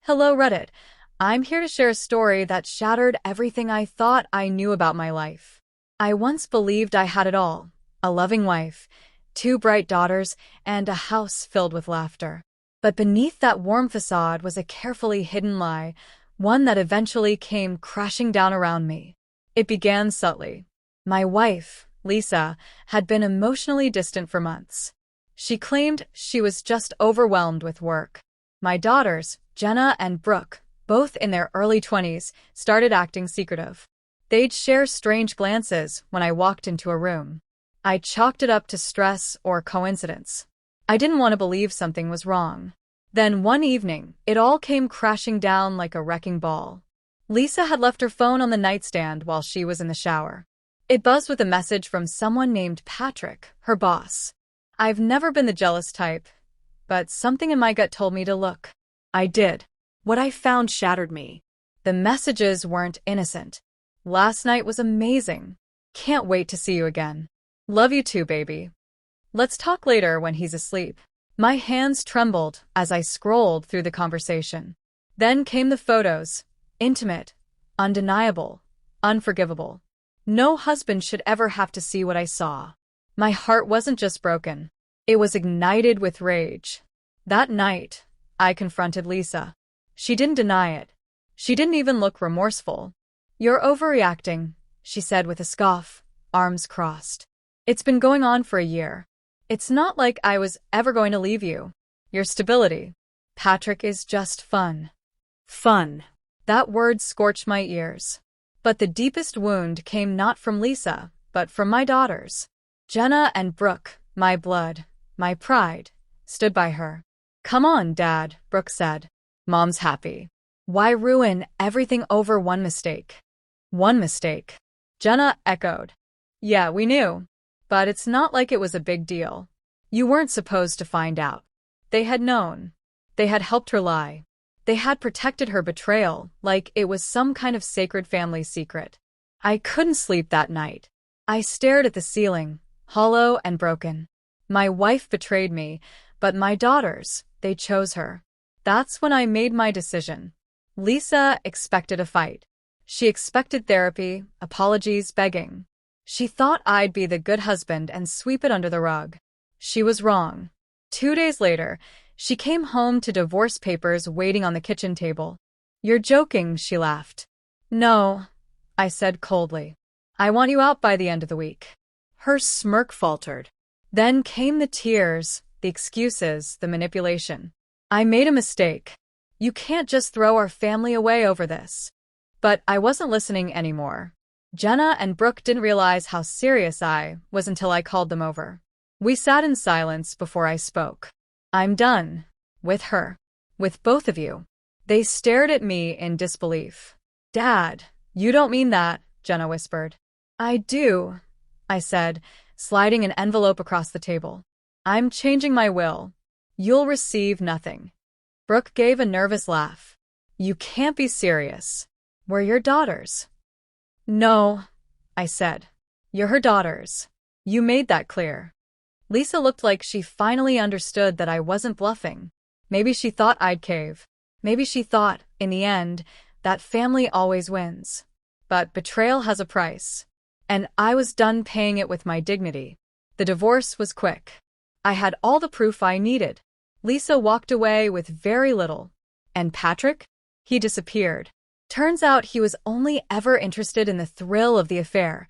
Hello, Reddit. I'm here to share a story that shattered everything I thought I knew about my life. I once believed I had it all: a loving wife, two bright daughters, and a house filled with laughter. But beneath that warm facade was a carefully hidden lie, one that eventually came crashing down around me. It began subtly. My wife, Lisa, had been emotionally distant for months. She claimed she was just overwhelmed with work. My daughters, Jenna and Brooke, both in their early 20s, started acting secretive. They'd share strange glances when I walked into a room. I chalked it up to stress or coincidence. I didn't want to believe something was wrong. Then one evening, it all came crashing down like a wrecking ball. Lisa had left her phone on the nightstand while she was in the shower. It buzzed with a message from someone named Patrick, her boss. I've never been the jealous type, but something in my gut told me to look. I did. What I found shattered me. The messages weren't innocent. Last night was amazing. Can't wait to see you again. Love you too, baby. Let's talk later when he's asleep. My hands trembled as I scrolled through the conversation. Then came the photos. Intimate, undeniable, unforgivable. No husband should ever have to see what I saw. My heart wasn't just broken. It was ignited with rage. That night, I confronted Lisa. She didn't deny it. She didn't even look remorseful. You're overreacting, she said with a scoff, arms crossed. It's been going on for a year. It's not like I was ever going to leave you. Your stability. Patrick is just fun. Fun. That word scorched my ears. But the deepest wound came not from Lisa, but from my daughters. Jenna and Brooke, my blood, my pride, stood by her. Come on, Dad, Brooke said. Mom's happy. Why ruin everything over one mistake? One mistake. Jenna echoed. Yeah, we knew. But it's not like it was a big deal. You weren't supposed to find out. They had known. They had helped her lie. They had protected her betrayal like it was some kind of sacred family secret. I couldn't sleep that night. I stared at the ceiling, hollow and broken. My wife betrayed me, but my daughters, they chose her. That's when I made my decision. Lisa expected a fight. She expected therapy, apologies, begging. She thought I'd be the good husband and sweep it under the rug. She was wrong. 2 days later, she came home to divorce papers waiting on the kitchen table. You're joking, she laughed. No, I said coldly. I want you out by the end of the week. Her smirk faltered. Then came the tears, the excuses, the manipulation. I made a mistake. You can't just throw our family away over this. But I wasn't listening anymore. Jenna and Brooke didn't realize how serious I was until I called them over. We sat in silence before I spoke. I'm done. With her. With both of you. They stared at me in disbelief. Dad, you don't mean that, Jenna whispered. I do, I said, sliding an envelope across the table. I'm changing my will. You'll receive nothing. Brooke gave a nervous laugh. You can't be serious. We're your daughters. No, I said. You're her daughters. You made that clear. Lisa looked like she finally understood that I wasn't bluffing. Maybe she thought I'd cave. Maybe she thought, in the end, that family always wins. But betrayal has a price. And I was done paying it with my dignity. The divorce was quick. I had all the proof I needed. Lisa walked away with very little. And Patrick? He disappeared. Turns out he was only ever interested in the thrill of the affair,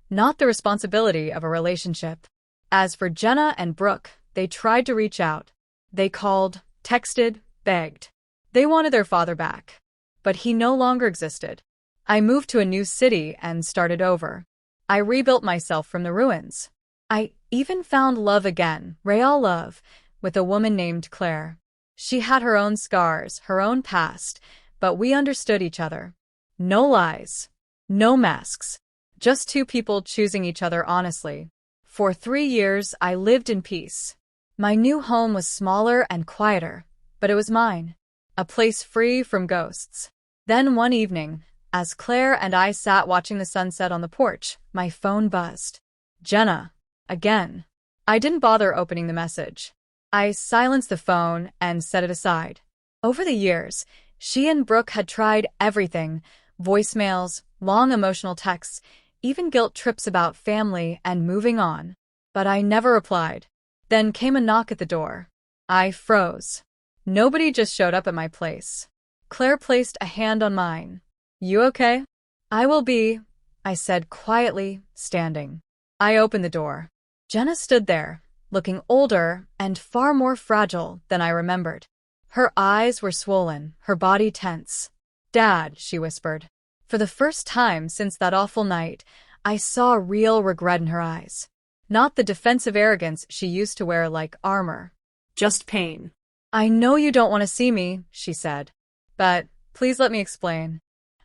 not the responsibility of a relationship. As for Jenna and Brooke, they tried to reach out. They called, texted, begged. They wanted their father back. But he no longer existed. I moved to a new city and started over. I rebuilt myself from the ruins. I even found love again, real love, with a woman named Claire. She had her own scars, her own past, but we understood each other. No lies. No masks. Just two people choosing each other honestly. For 3 years, I lived in peace. My new home was smaller and quieter, but it was mine. A place free from ghosts. Then one evening, as Claire and I sat watching the sunset on the porch, my phone buzzed. Jenna. Again. I didn't bother opening the message. I silenced the phone and set it aside. Over the years, She and Brooke had tried everything: voicemails, long emotional texts, even guilt trips about family and moving on. But I never replied. Then came a knock at the door. I froze. Nobody just showed up at my place. Claire placed a hand on mine. "You okay?" "I will be," I said quietly, standing. I opened the door. Jenna stood there, looking older and far more fragile than I remembered. Her eyes were swollen, her body tense. "Dad," she whispered. For the first time since that awful night, I saw real regret in her eyes. Not the defensive arrogance she used to wear like armor. Just pain. "I know you don't want to see me," she said. "But please let me explain."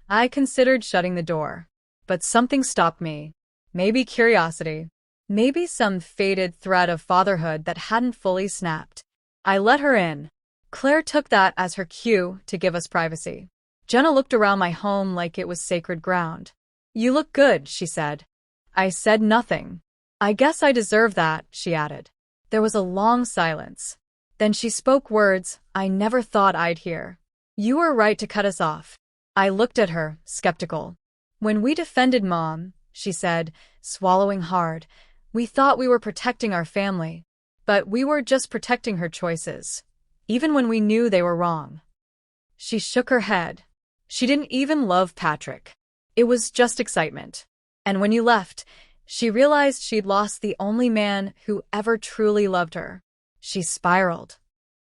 I considered shutting the door. But something stopped me. Maybe curiosity. Maybe some faded thread of fatherhood that hadn't fully snapped. I let her in. Claire took that as her cue to give us privacy. Jenna looked around my home like it was sacred ground. "You look good," she said. I said nothing. "I guess I deserve that," she added. There was a long silence. Then she spoke words I never thought I'd hear. "You were right to cut us off." I looked at her, skeptical. "When we defended Mom," she said, swallowing hard, "we thought we were protecting our family. But we were just protecting her choices, even when we knew they were wrong." She shook her head. She didn't even love Patrick. It was just excitement. And when you left, she realized she'd lost the only man who ever truly loved her. She spiraled.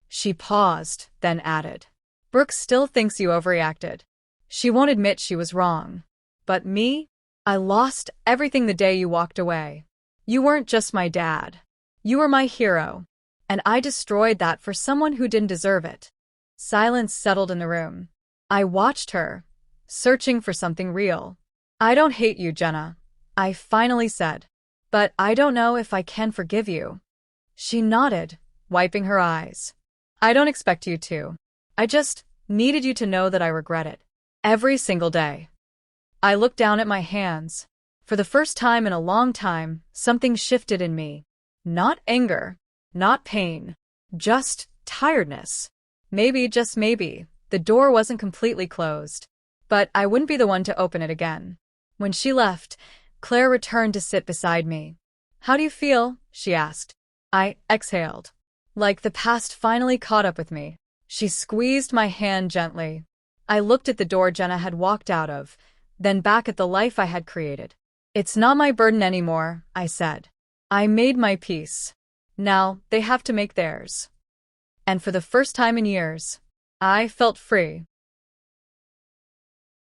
She paused, then added, "Brooke still thinks you overreacted. She won't admit she was wrong. But me? I lost everything the day you walked away. You weren't just my dad. You were my hero. And I destroyed that for someone who didn't deserve it." Silence settled in the room. I watched her, searching for something real. "I don't hate you, Jenna," I finally said. "But I don't know if I can forgive you." She nodded, wiping her eyes. "I don't expect you to. I just needed you to know that I regret it. Every single day." I looked down at my hands. For the first time in a long time, something shifted in me. Not anger, not pain, just tiredness. Maybe, just maybe, the door wasn't completely closed. But I wouldn't be the one to open it again. When she left, Claire returned to sit beside me. "How do you feel?" she asked. I exhaled. Like the past finally caught up with me. She squeezed my hand gently. I looked at the door Jenna had walked out of, then back at the life I had created. "It's not my burden anymore," I said. "I made my peace. Now they have to make theirs." And for the first time in years, I felt free.